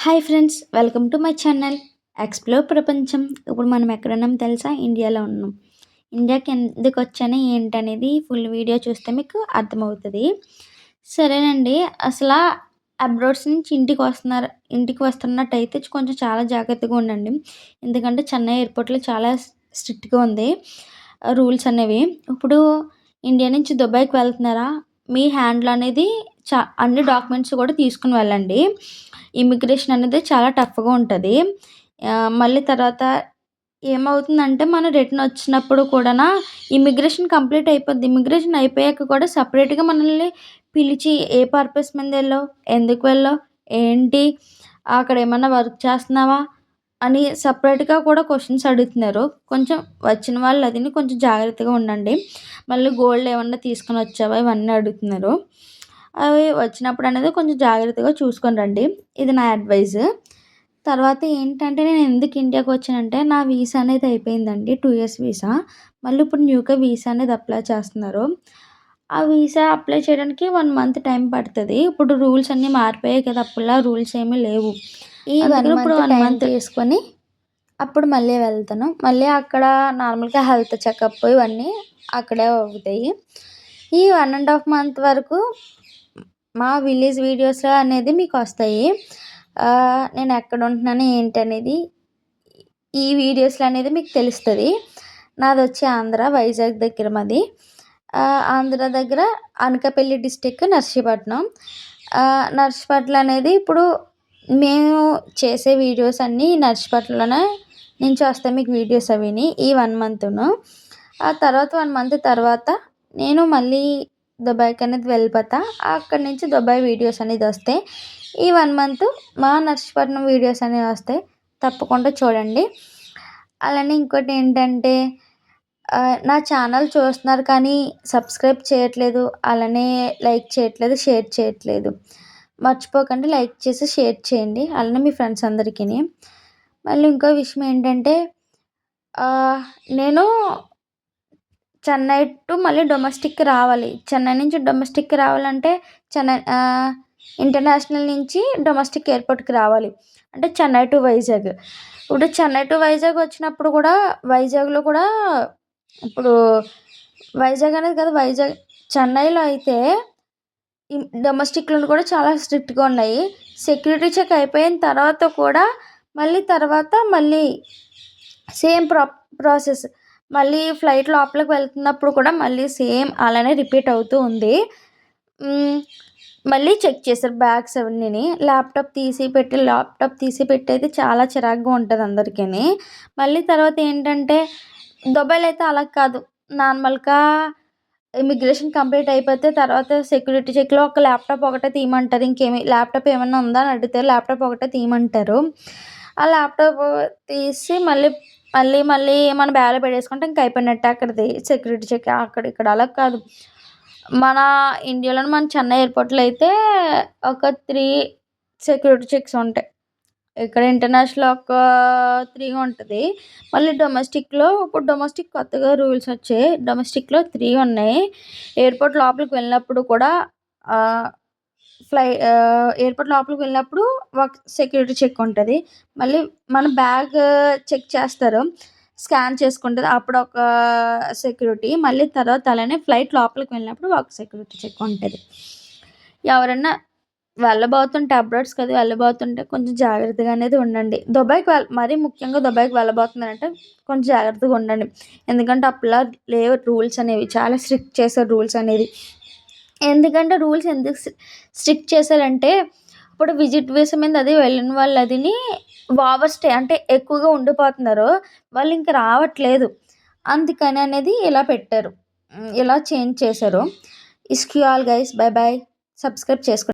Hi friends, welcome to my channel explore ప్రపంచం. ఇప్పుడు మనం ఎక్కడున్నాం తెలుసా? ఇండియాలో ఉన్నాం. ఇండియాకి ఎందుకు వచ్చాను ఏంటనేది ఫుల్ వీడియో చూస్తే మీకు అర్థమవుతుంది. సరేనండి. అసలు అబ్రాడ్స్ నుంచి ఇంటికి వస్తున్నట్టయితే కొంచెం చాలా జాగ్రత్తగా ఉండండి. ఎందుకంటే చెన్నై ఎయిర్పోర్ట్లో చాలా స్ట్రిక్ట్గా ఉంది రూల్స్ అనేవి. ఇప్పుడు ఇండియా నుంచి దుబాయ్కి వెళ్తున్నారా, మీ హ్యాండ్లో అనేది అన్ని డాక్యుమెంట్స్ కూడా తీసుకుని వెళ్ళండి. ఇమిగ్రేషన్ అనేది చాలా టఫ్గా ఉంటుంది. మళ్ళీ తర్వాత ఏమవుతుందంటే మనం రిటర్న్ వచ్చినప్పుడు కూడా ఇమిగ్రేషన్ కంప్లీట్ అయిపోద్ది. ఇమిగ్రేషన్ అయిపోయాక కూడా సపరేట్గా మనల్ని పిలిచి ఏ పర్పస్ మీద వెళ్ళావు, ఎందుకు వెళ్ళావు, ఏంటి, అక్కడ ఏమన్నా వర్క్ చేస్తున్నావా అని సపరేట్గా కూడా క్వశ్చన్స్ అడుగుతున్నారు. కొంచెం వచ్చిన వాళ్ళు అదిని కొంచెం జాగ్రత్తగా ఉండండి. మళ్ళీ గోల్డ్ ఏమన్నా తీసుకొని వచ్చావా ఇవన్నీ అడుగుతున్నారు. అవి వచ్చినప్పుడు అనేది కొంచెం జాగ్రత్తగా చూసుకొని రండి. ఇది నా అడ్వైజ్. తర్వాత ఏంటంటే నేను ఎందుకు ఇండియాకి వచ్చానంటే నా వీసా అనేది అయిపోయిందండి. 2 ఇయర్స్ వీసా. మళ్ళీ ఇప్పుడు న్యూగా వీసా అనేది అప్లై చేస్తున్నారు. ఆ వీసా అప్లై చేయడానికి 1 మంత్ టైం పడుతుంది. ఇప్పుడు రూల్స్ అన్నీ మారిపోయాయి కదా, అప్పుడులా రూల్స్ ఏమీ లేవు. ఈ 1 ఇప్పుడు మంత్ 1 టైం మంత్ తీసుకొని అప్పుడు మళ్ళీ వెళ్తాను. మళ్ళీ అక్కడ నార్మల్గా హెల్త్ చెకప్ ఇవన్నీ అక్కడే అవుతాయి. ఈ 1.5 మంత్ వరకు మా విలేజ్ వీడియోస్ అనేది మీకు వస్తాయి. నేను ఎక్కడ ఉంటున్నాను ఏంటి అనేది ఈ వీడియోస్లో అనేది మీకు తెలుస్తుంది. నాది వచ్చి ఆంధ్ర, వైజాగ్ దగ్గర మాది. ఆంధ్ర దగ్గర అనకాపల్లి డిస్టిక్, నర్సీపట్నం. నర్సీపట్నం అనేది ఇప్పుడు మేము చేసే వీడియోస్ అన్నీ నర్సీపట్నంలోనే నుంచి వస్తాయి మీకు వీడియోస్ అవిని. ఈ 1 మంత్ను ఆ తర్వాత 1 మంత్ తర్వాత నేను మళ్ళీ దుబాయ్కి అనేది వెళ్ళిపోతా. అక్కడి నుంచి దుబాయ్ వీడియోస్ అనేది వస్తాయి. ఈ 1 మంత్ మా నర్సీపట్నం వీడియోస్ అనేవి వస్తాయి. తప్పకుండా చూడండి. అలానే ఇంకోటి ఏంటంటే నా ఛానల్ చూస్తున్నారు కానీ సబ్స్క్రైబ్ చేయట్లేదు, అలానే లైక్ చేయట్లేదు, షేర్ చేయట్లేదు. మర్చిపోకండి లైక్ చేసి షేర్ చేయండి, అలానే మీ ఫ్రెండ్స్ అందరికీ. మళ్ళీ ఇంకో విషయం ఏంటంటే నేను చెన్నై టు మళ్ళీ డొమెస్టిక్కి రావాలి. చెన్నై నుంచి డొమెస్టిక్కి రావాలంటే ఇంటర్నేషనల్ నుంచి డొమెస్టిక్ ఎయిర్పోర్ట్కి రావాలి. అంటే చెన్నై టు వైజాగ్. ఇప్పుడు చెన్నై టు వైజాగ్ వచ్చినప్పుడు కూడా వైజాగ్లో కూడా ఇప్పుడు వైజాగ్ అనేది కదా, వైజాగ్ చెన్నైలో అయితే డొమెస్టిక్లో కూడా చాలా స్ట్రిక్ట్గా ఉన్నాయి. సెక్యూరిటీ చెక్ అయిపోయిన తర్వాత కూడా మళ్ళీ సేమ్ ప్రాసెస్. మళ్ళీ ఫ్లైట్ లోపలికి వెళ్తున్నప్పుడు కూడా మళ్ళీ సేమ్ అలానే రిపీట్ అవుతూ ఉంది. మళ్ళీ చెక్ చేశారు బ్యాగ్స్ అవన్నీ. ల్యాప్టాప్ తీసి పెట్టి అయితే చాలా చిరాకుగా ఉంటుంది అందరికీ. మళ్ళీ తర్వాత ఏంటంటే దుబాయ్లో అయితే అలా కాదు. నార్మల్గా ఇమిగ్రేషన్ కంప్లీట్ అయిపోతే తర్వాత సెక్యూరిటీ చెక్లో ఒక ల్యాప్టాప్ ఒకటే తీయమంటారు. ఇంకేమి ల్యాప్టాప్ ఏమన్నా ఉందా అని అడుగుతారు. ల్యాప్టాప్ ఒకటే తీయమంటారు. ఆ ల్యాప్టాప్ తీసి మళ్ళీ మన బ్యాగ్లో పెట్టేసుకుంటే ఇంక అయిపోయినట్టే అక్కడిది సెక్యూరిటీ చెక్. ఇక్కడ అలా కాదు. మన ఇండియాలోని మన చెన్నై ఎయిర్పోర్ట్లో అయితే ఒక 3 సెక్యూరిటీ చెక్స్ ఉంటాయి. ఇక్కడ ఇంటర్నేషనల్ ఒక 3 ఉంటుంది. మళ్ళీ ఇప్పుడు డొమెస్టిక్ కొత్తగా రూల్స్ వచ్చాయి. డొమెస్టిక్లో 3 ఉన్నాయి. ఎయిర్పోర్ట్ లోపలికి వెళ్ళినప్పుడు కూడా ఎయిర్పోర్ట్ లోపలికి వెళ్ళినప్పుడు ఒక సెక్యూరిటీ చెక్ ఉంటుంది. మళ్ళీ మన బ్యాగ్ చెక్ చేస్తారు, స్కాన్ చేసుకుంటుంది, అప్పుడు ఒక సెక్యూరిటీ. మళ్ళీ తర్వాత అలానే ఫ్లైట్ లోపలికి వెళ్ళినప్పుడు ఒక సెక్యూరిటీ చెక్ ఉంటుంది. ఎవరన్నా వెళ్ళబోతుంటే అబ్రాడ్స్ కదా, వెళ్ళబోతుంటే కొంచెం జాగ్రత్తగా అనేది ఉండండి. మరీ ముఖ్యంగా దుబాయ్కి వెళ్ళబోతున్నారంటే కొంచెం జాగ్రత్తగా ఉండండి. ఎందుకంటే అప్పుడులా లేవు రూల్స్ అనేవి, చాలా స్ట్రిక్ట్ చేశారు రూల్స్ అనేది. ఎందుకంటే రూల్స్ ఎందుకు స్ట్రిక్ట్ చేశారంటే ఇప్పుడు విజిట్ వీసా మీద అది వెళ్ళిన వాళ్ళు అదిని ఓవర్ స్టే అంటే ఎక్కువగా ఉండిపోతున్నారు, వాళ్ళు ఇంక రావట్లేదు. అందుకని అనేది ఇలా పెట్టారు, ఇలా చేంజ్ చేశారు. ఇస్క్యూ all guys, bye bye. Subscribe చేసుకోండి.